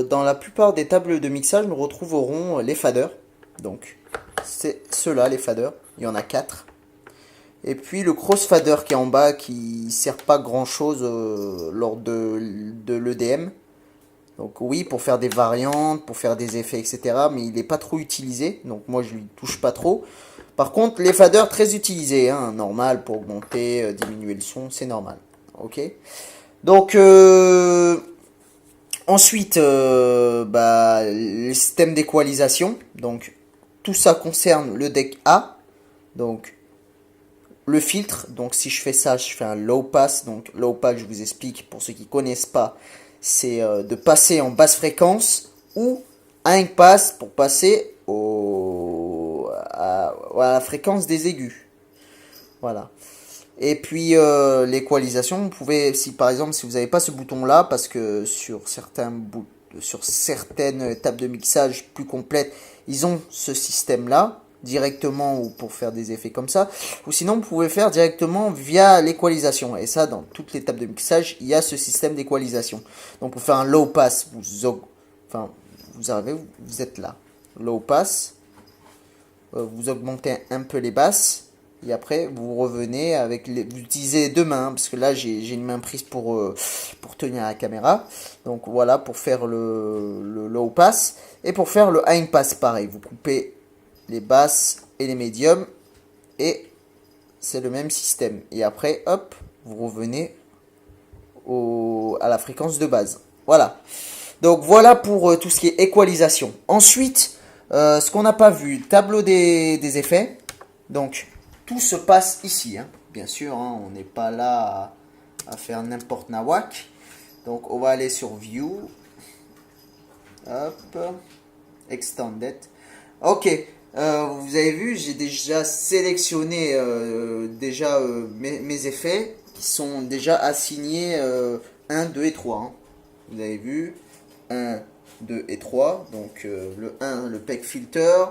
Dans la plupart des tables de mixage, nous retrouverons les faders. Donc, c'est ceux-là, les faders. Il y en a 4. Et puis le crossfader qui est en bas, qui sert pas grand chose lors de l'EDM. Donc oui, pour faire des variantes, pour faire des effets, etc. Mais il n'est pas trop utilisé. Donc moi, je lui touche pas trop. Par contre, les faders très utilisés, hein, normal pour augmenter, diminuer le son, c'est normal. Ok. Donc ensuite, le système d'équalisation. Donc tout ça concerne le deck A. Donc le filtre. Donc si je fais ça, je fais un low pass. Donc low pass, je vous explique pour ceux qui connaissent pas, c'est de passer en basse fréquence ou high pass pour passer à la fréquence des aigus. Voilà. Et puis l'équalisation, vous pouvez, si par exemple, si vous n'avez pas ce bouton-là, parce que sur certaines tables de mixage plus complètes, ils ont ce système-là directement ou pour faire des effets comme ça, ou sinon vous pouvez faire directement via l'équalisation. Et ça, dans toutes les tables de mixage, il y a ce système d'équalisation. Donc pour faire un low pass, vous arrivez, vous êtes là. Low pass, vous augmentez un peu les basses. Et après, vous revenez avec vous utilisez deux mains, parce que là, j'ai une main prise pour tenir la caméra. Donc voilà, pour faire le low pass. Et pour faire le high pass, pareil. Vous coupez les basses et les médiums. Et c'est le même système. Et après, hop, vous revenez à la fréquence de base. Voilà. Donc voilà pour tout ce qui est équalisation. Ensuite, ce qu'on n'a pas vu, tableau des effets. Donc, tout se passe ici, hein. Bien sûr, hein, on n'est pas là à faire n'importe nawak. Donc, on va aller sur View. Hop. Extended. Ok. Vous avez vu, j'ai déjà sélectionné mes effets qui sont déjà assignés 1, 2 et 3. Hein. Vous avez vu 1, 2 et 3. Donc le 1, le PEG filter.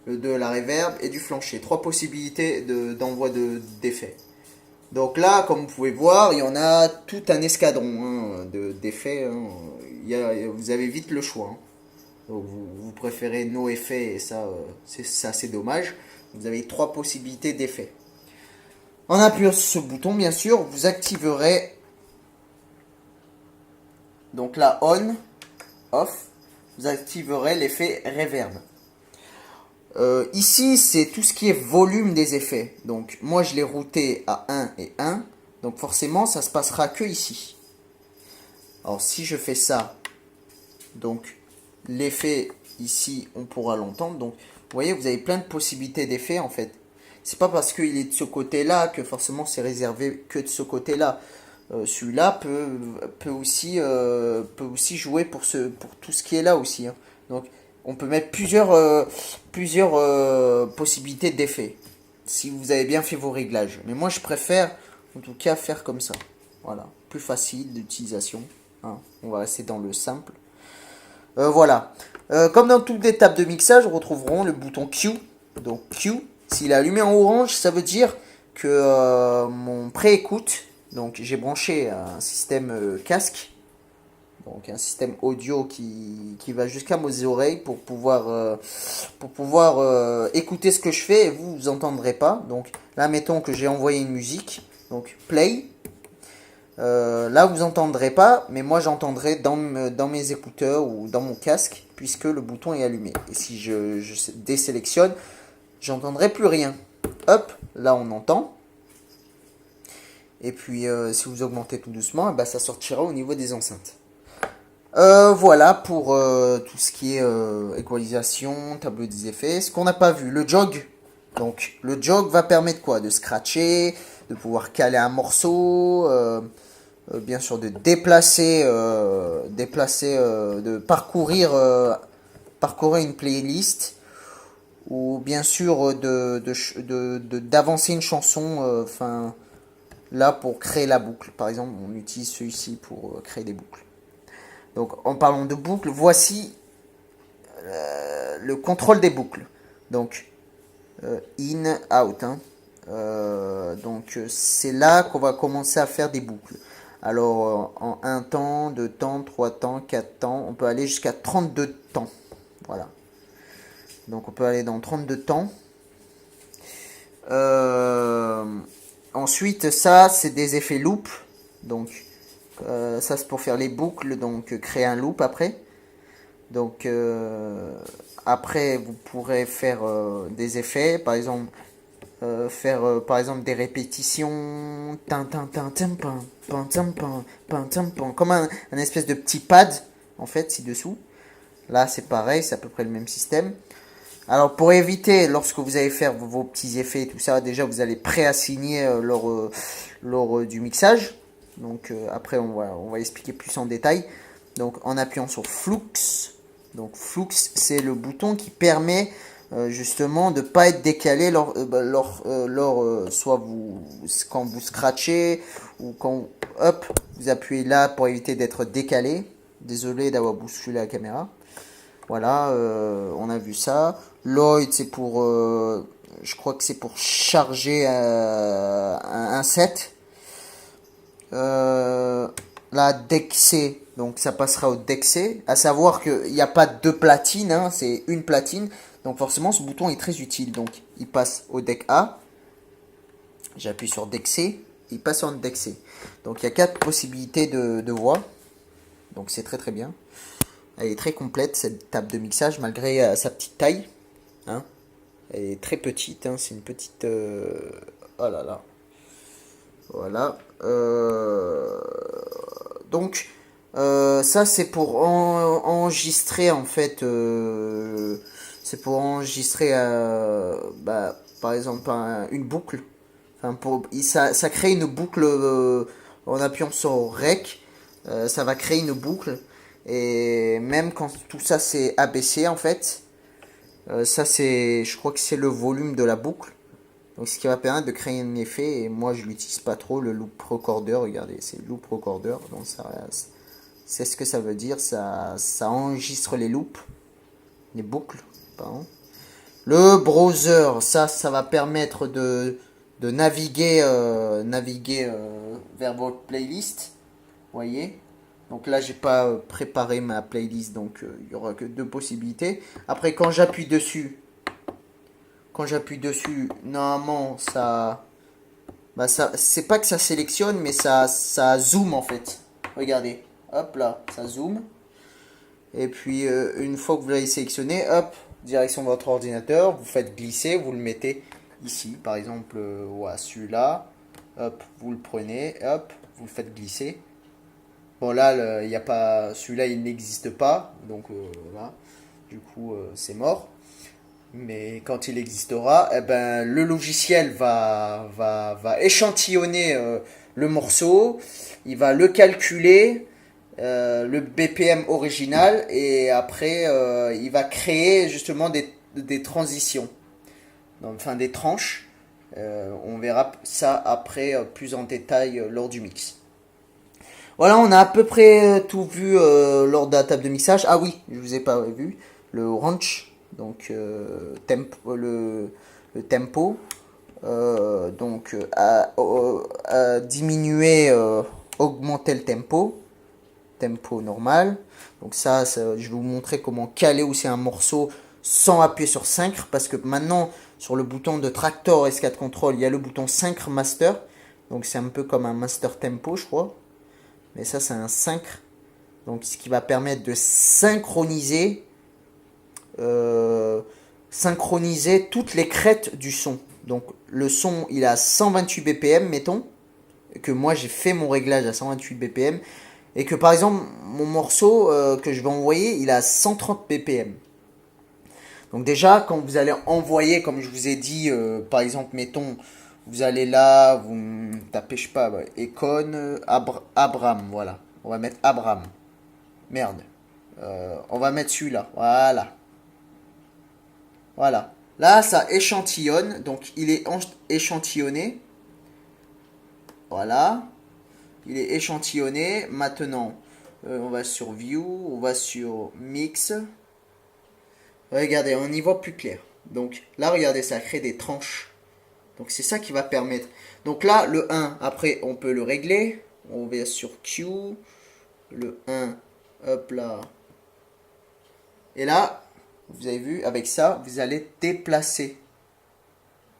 Le 2, la reverb et du flancher. Trois possibilités d'envoi d'effets. Donc là, comme vous pouvez voir, il y en a tout un escadron hein, d'effets. Hein. Vous avez vite le choix. Hein. Donc vous préférez no effets et ça, c'est dommage. Vous avez trois possibilités d'effets. En appuyant sur ce bouton, bien sûr, vous activerez donc là on, off, vous activerez l'effet reverb. Ici, c'est tout ce qui est volume des effets. Donc, moi, je l'ai routé à 1 et 1. Donc, forcément, ça se passera que ici. Alors, si je fais ça, donc, l'effet ici, on pourra l'entendre. Donc, vous voyez, vous avez plein de possibilités d'effets, en fait. C'est pas parce qu'il est de ce côté-là que forcément, c'est réservé que de ce côté-là. Celui-là peut aussi jouer pour tout ce qui est là aussi. Hein. Donc, on peut mettre plusieurs possibilités d'effets si vous avez bien fait vos réglages. Mais moi, je préfère en tout cas faire comme ça. Voilà, plus facile d'utilisation. Hein. On va rester dans le simple. Voilà. Comme dans toutes les tables de mixage, nous retrouverons le bouton Q. Donc Q, s'il est allumé en orange, ça veut dire que mon pré-écoute, donc j'ai branché un système casque. Donc un système audio qui va jusqu'à mes oreilles pour pouvoir écouter ce que je fais et vous entendrez pas. Donc là, mettons que j'ai envoyé une musique, donc play. Là, vous entendrez pas, mais moi j'entendrai dans mes écouteurs ou dans mon casque puisque le bouton est allumé. Et si je désélectionne, j'entendrai plus rien. Hop, là on entend. Et puis si vous augmentez tout doucement, ça sortira au niveau des enceintes. Voilà pour tout ce qui est équalisation, tableau des effets. Ce qu'on n'a pas vu, le jog. Donc le jog va permettre quoi? De scratcher, de pouvoir caler un morceau, bien sûr de déplacer, de parcourir une playlist, ou bien sûr d'avancer une chanson, là pour créer la boucle. Par exemple, on utilise celui-ci pour créer des boucles. Donc en parlant de boucles, voici le contrôle des boucles. Donc in, out. Hein. Donc c'est là qu'on va commencer à faire des boucles. Alors, en un temps, 2 temps, 3 temps, 4 temps, on peut aller jusqu'à 32 temps. Voilà. Donc, on peut aller dans 32 temps. Ensuite, ça, c'est des effets loop. Donc, ça, c'est pour faire les boucles. Donc, créer un loop après. Donc, après, vous pourrez faire des effets. Par exemple, faire par exemple des répétitions. Comme un espèce de petit pad, en fait, ci-dessous. Là, c'est pareil, c'est à peu près le même système. Alors, pour éviter, lorsque vous allez faire vos petits effets et tout ça, déjà, vous allez préassigner lors du mixage. Donc, après, on va expliquer plus en détail. Donc, en appuyant sur Flux. Donc, Flux, c'est le bouton qui permet justement de ne pas être décalé soit quand vous scratchez ou quand hop, vous appuyez là pour éviter d'être décalé. Désolé d'avoir bousculé la caméra. Voilà, on a vu ça. Lloyd, c'est pour, je crois que c'est pour charger un set. La DEC, donc ça passera au DEC. À savoir qu'il n'y a pas deux platines, hein, c'est une platine. Donc forcément, ce bouton est très utile. Donc il passe au DEC A. J'appuie sur DEC, il passe en DEC. Donc il y a 4 possibilités de voix. Donc c'est très très bien. Elle est très complète cette table de mixage malgré sa petite taille. Hein. Elle est très petite, hein. C'est une petite... Oh là là. Voilà. Donc ça c'est pour enregistrer en fait. C'est pour enregistrer par exemple une boucle. Enfin, ça crée une boucle en appuyant sur REC. Ça va créer une boucle. Et même quand tout ça c'est abaissé en fait, ça c'est, je crois que c'est le volume de la boucle. Donc ce qui va permettre de créer un effet. Et moi je l'utilise pas trop, le loop recorder. Regardez, c'est loop recorder. Donc ça, c'est ce que ça veut dire. Ça enregistre les loops, les boucles. Pardon. Le browser, ça va permettre de naviguer, vers votre playlist. Voyez. Donc là, j'ai pas préparé ma playlist, donc il y aura que 2 possibilités. Après, quand j'appuie dessus, normalement, c'est pas que ça sélectionne, mais ça zoome en fait. Regardez, hop là, ça zoome. Et puis, une fois que vous l'avez sélectionné, hop, direction de votre ordinateur, vous faites glisser, vous le mettez ici, par exemple, celui-là. Hop, vous le prenez, hop, vous le faites glisser. Bon là, il y a pas, celui-là il n'existe pas, donc voilà, du coup c'est mort. Mais quand il existera, eh ben, le logiciel va échantillonner le morceau, il va le calculer, le BPM original, et après il va créer justement des transitions, enfin des tranches. On verra ça après plus en détail lors du mix. Voilà, on a à peu près tout vu lors de la table de mixage. Ah oui, je vous ai pas vu le range, donc le tempo, donc à diminuer, augmenter le tempo normal. Donc ça, je vais vous montrer comment caler aussi un morceau sans appuyer sur sync, parce que maintenant sur le bouton de Traktor S4 Control, il y a le bouton sync master, donc c'est un peu comme un master tempo, je crois. Mais ça, c'est un sync. Donc, ce qui va permettre de synchroniser toutes les crêtes du son. Donc, le son, il est à 128 BPM, mettons. Que moi, j'ai fait mon réglage à 128 BPM. Et que, par exemple, mon morceau que je vais envoyer, il est à 130 BPM. Donc, déjà, quand vous allez envoyer, comme je vous ai dit, par exemple, mettons... Vous allez là, vous tapez, je sais pas, Econ, Abram, voilà. On va mettre Abram. Merde. On va mettre celui-là, voilà. Voilà. Là, ça échantillonne, donc il est échantillonné. Voilà. Il est échantillonné. Maintenant, on va sur View, on va sur Mix. Regardez, on y voit plus clair. Donc là, regardez, ça crée des tranches. Donc c'est ça qui va permettre. Donc là, le 1, après, on peut le régler. on va sur Q, le 1, hop là. Et là, vous avez vu, avec ça, vous allez déplacer.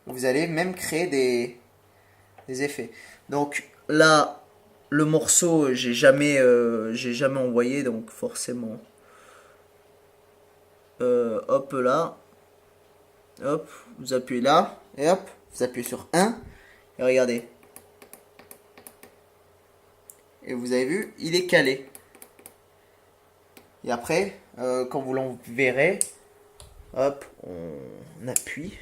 Vous allez même créer des effets. Donc là, le morceau, j'ai jamais envoyé, donc forcément. Hop là. Hop, vous appuyez là. Et hop, vous appuyez sur 1. Et regardez. Et vous avez vu, il est calé. Et après, quand vous l'enverrez, hop, on appuie.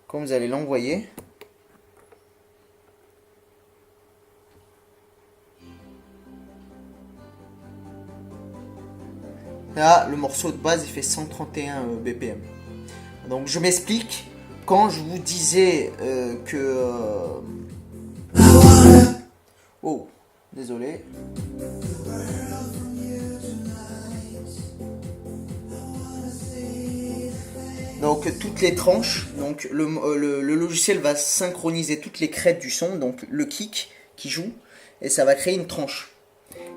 Quand vous allez l'envoyer, là, le morceau de base, il fait 131 BPM. Donc, je m'explique. Quand je vous disais que... Oh, désolé. Donc toutes les tranches, donc le logiciel va synchroniser toutes les crêtes du son, donc le kick qui joue, et ça va créer une tranche.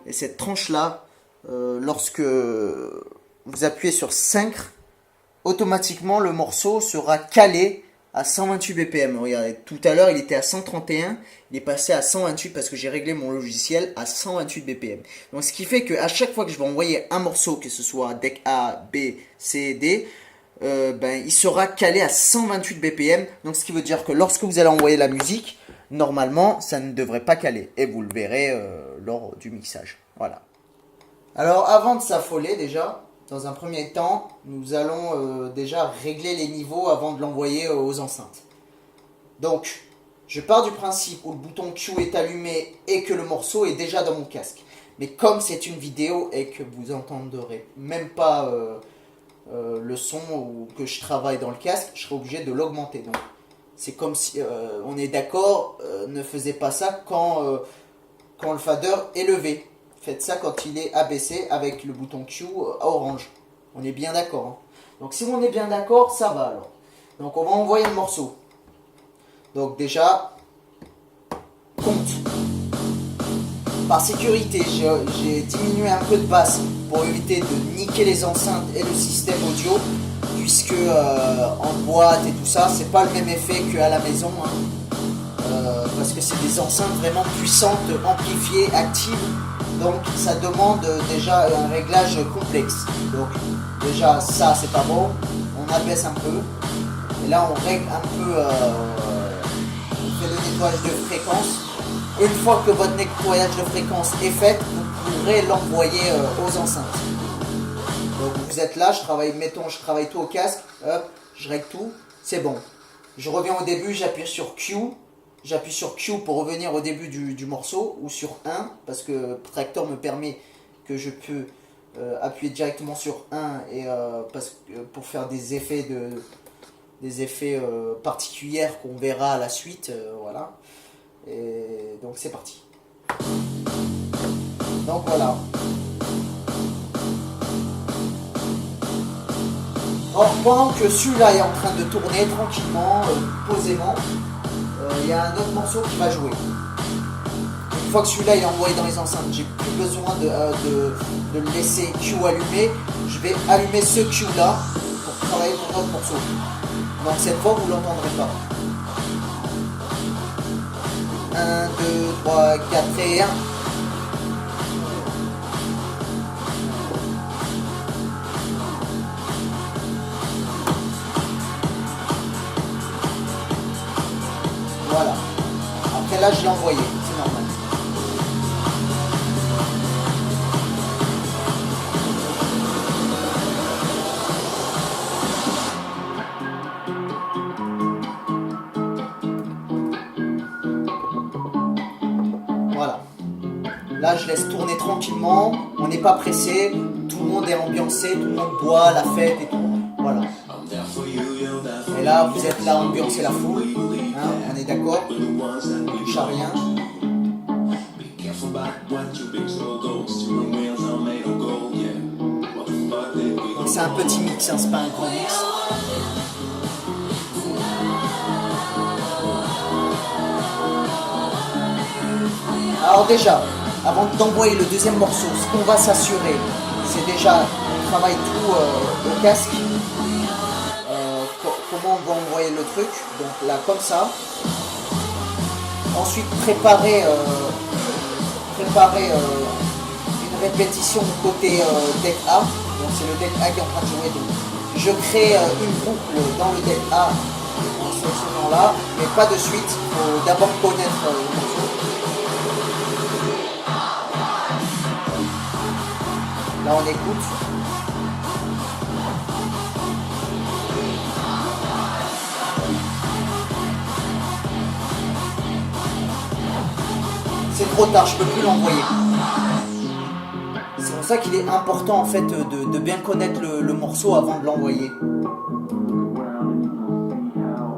Et cette tranche là, lorsque vous appuyez sur 5, automatiquement le morceau sera calé à 128 BPM. Regardez, tout à l'heure il était à 131, il est passé à 128 parce que j'ai réglé mon logiciel à 128 BPM. Donc ce qui fait que à chaque fois que je vais envoyer un morceau, que ce soit deck A, B, C, D, il sera calé à 128 BPM. Donc ce qui veut dire que lorsque vous allez envoyer la musique, normalement ça ne devrait pas caler. Et vous le verrez lors du mixage. Voilà. Alors avant de s'affoler déjà, dans un premier temps, nous allons déjà régler les niveaux avant de l'envoyer aux enceintes. Donc, je pars du principe où le bouton Q est allumé et que le morceau est déjà dans mon casque. Mais comme c'est une vidéo et que vous n'entendrez même pas le son ou que je travaille dans le casque, je serai obligé de l'augmenter. Donc, c'est comme si, on est d'accord, ne faisez pas ça quand le fader est levé. Faites ça quand il est abaissé avec le bouton Q à orange. On est bien d'accord. Hein. Donc si on est bien d'accord, ça va alors. Donc on va envoyer le morceau. Donc déjà, compte. Par sécurité, j'ai diminué un peu de basse pour éviter de niquer les enceintes et le système audio. Puisque en boîte et tout ça, c'est pas le même effet qu'à la maison. Hein. Parce que c'est des enceintes vraiment puissantes, amplifiées, actives. Donc ça demande déjà un réglage complexe. Donc déjà ça c'est pas bon. On abaisse un peu. Et là on règle un peu, on fait le nettoyage de fréquence. Une fois que votre nettoyage de fréquence est fait, vous pourrez l'envoyer aux enceintes. Donc vous êtes là, je travaille tout au casque. Hop, je règle tout. C'est bon. Je reviens au début, j'appuie sur Q. J'appuie sur Q pour revenir au début du morceau ou sur 1 parce que Tractor me permet que je peux appuyer directement sur 1 et, pour faire des effets, particuliers qu'on verra à la suite. Voilà. Et donc c'est parti. Donc voilà. Or, pendant que celui-là est en train de tourner tranquillement, posément, il y a un autre morceau qui va jouer. Une fois que celui-là est envoyé dans les enceintes, j'ai plus besoin de le laisser Q allumé. Je vais allumer ce Q là pour travailler mon autre morceau. Donc cette fois vous ne l'entendrez pas. 1, 2, 3, 4 et 1. Voilà. Après là, je l'ai envoyé. C'est normal. Voilà. Là, je laisse tourner tranquillement. On n'est pas pressé. Tout le monde est ambiancé. Tout le monde boit, la fête et tout. Voilà. Et là, vous êtes là, ambiancer la foule. Hein, on est d'accord, on touche à rien. Donc c'est un petit mix, hein, c'est pas un grand mix. Alors déjà, avant d'envoyer le deuxième morceau, ce qu'on va s'assurer, c'est déjà on travaille tout au casque. Comment on va envoyer le truc, donc là comme ça. Ensuite préparer une répétition côté deck A. Donc c'est le deck A qui est en train de jouer. Donc je crée une boucle dans le deck A en sélectionnant là, mais pas de suite. Il faut d'abord connaître le morceau. Là on écoute. C'est trop tard, je peux plus l'envoyer. C'est pour ça qu'il est important en fait de bien connaître le morceau avant de l'envoyer.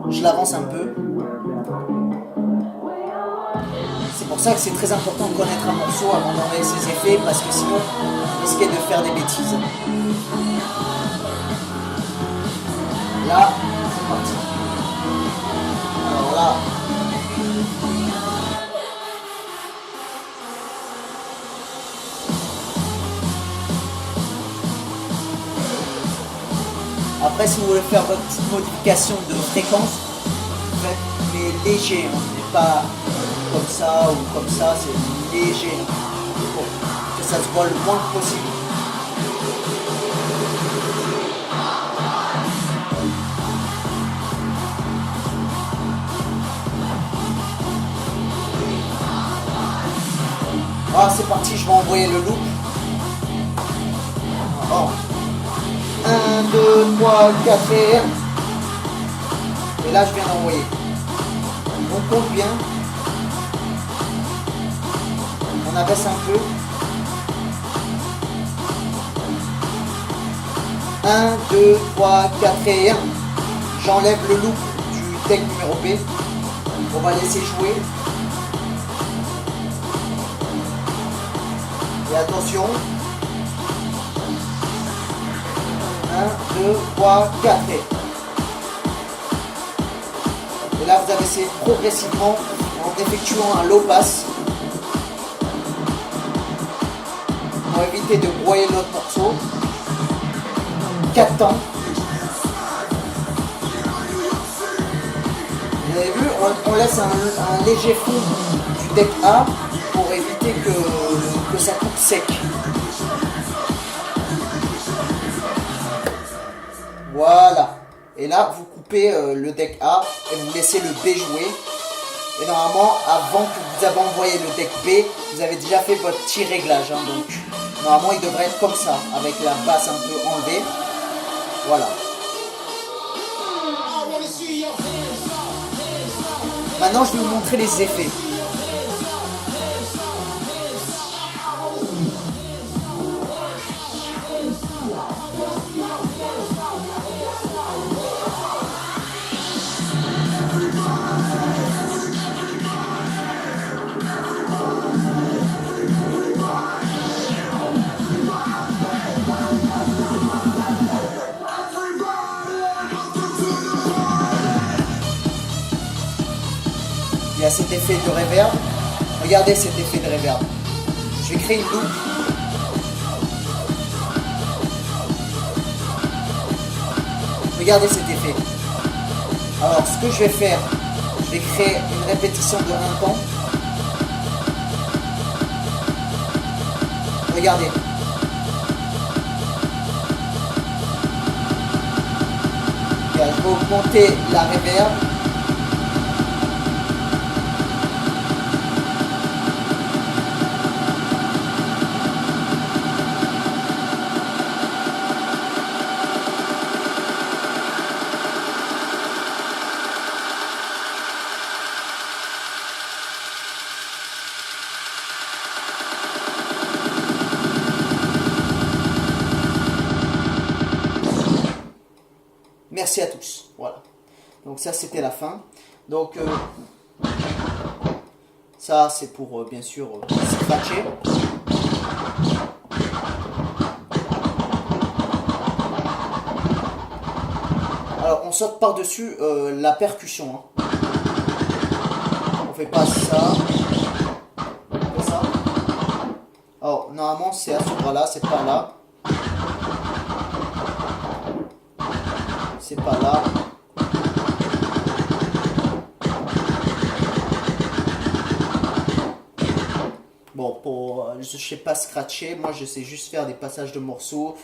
Je l'avance un peu. C'est pour ça que c'est très important de connaître un morceau avant d'envoyer ses effets, parce que sinon vous risquez de faire des bêtises. Là, c'est parti. Alors là. Après, si vous voulez faire votre petite modification de fréquence, vous faites mais léger, hein, mais pas comme ça ou comme ça, c'est léger. Pour que ça se voit le moins possible. Ah, c'est parti, je vais envoyer le loop. Oh. 1, 2, 3, 4 et 1. Et là je viens d'envoyer. On compte bien. On abaisse un peu. 1, 2, 3, 4 et 1. J'enlève le loop du deck numéro B. On va laisser jouer. Et attention. 1, 2, 3, 4. Et là, vous abaissez progressivement en effectuant un low pass pour éviter de broyer l'autre morceau. 4 temps. Vous avez vu, on laisse un léger fond du deck A pour éviter que ça coupe sec. Voilà. Et là, vous coupez le deck A et vous laissez le B jouer. Et normalement, avant que vous avez envoyé le deck B, vous avez déjà fait votre petit réglage. Hein, donc, normalement, il devrait être comme ça, avec la basse un peu enlevée. Voilà. Maintenant, je vais vous montrer les effets. Il y a cet effet de reverb. Regardez cet effet de reverb. Je vais créer une loupe. Regardez cet effet. Alors, ce que je vais faire, je vais créer une répétition de 1 temps. Regardez. Je vais augmenter la reverb. Merci à tous. Voilà. Donc ça c'était la fin. Donc ça c'est pour bien sûr scratcher. Alors on saute par-dessus la percussion. Hein. On fait pas ça. On fait normalement c'est à ce endroit-là, c'est pas là. C'est pas là. Bon, je sais pas scratcher, moi je sais juste faire des passages de morceaux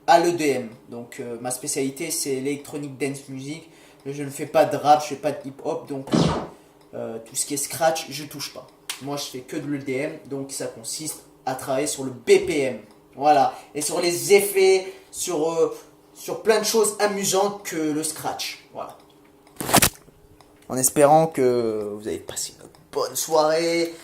à l'EDM. Donc ma spécialité c'est l'électronique dance music. Je ne fais pas de rap, je fais pas de hip hop, donc tout ce qui est scratch, je touche pas. Moi je fais que de l'EDM, donc ça consiste à travailler sur le BPM. Voilà, et sur les effets, sur plein de choses amusantes que le scratch. Voilà. En espérant que vous avez passé une bonne soirée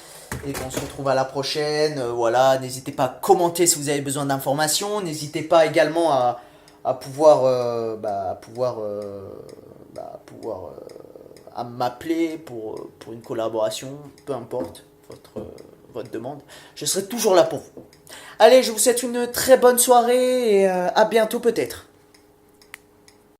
et qu'on se retrouve à la prochaine. Voilà, n'hésitez pas à commenter si vous avez besoin d'informations. N'hésitez pas également à pouvoir, à m'appeler pour une collaboration, peu importe votre demande. Je serai toujours là pour vous. Allez, je vous souhaite une très bonne soirée et à bientôt peut-être.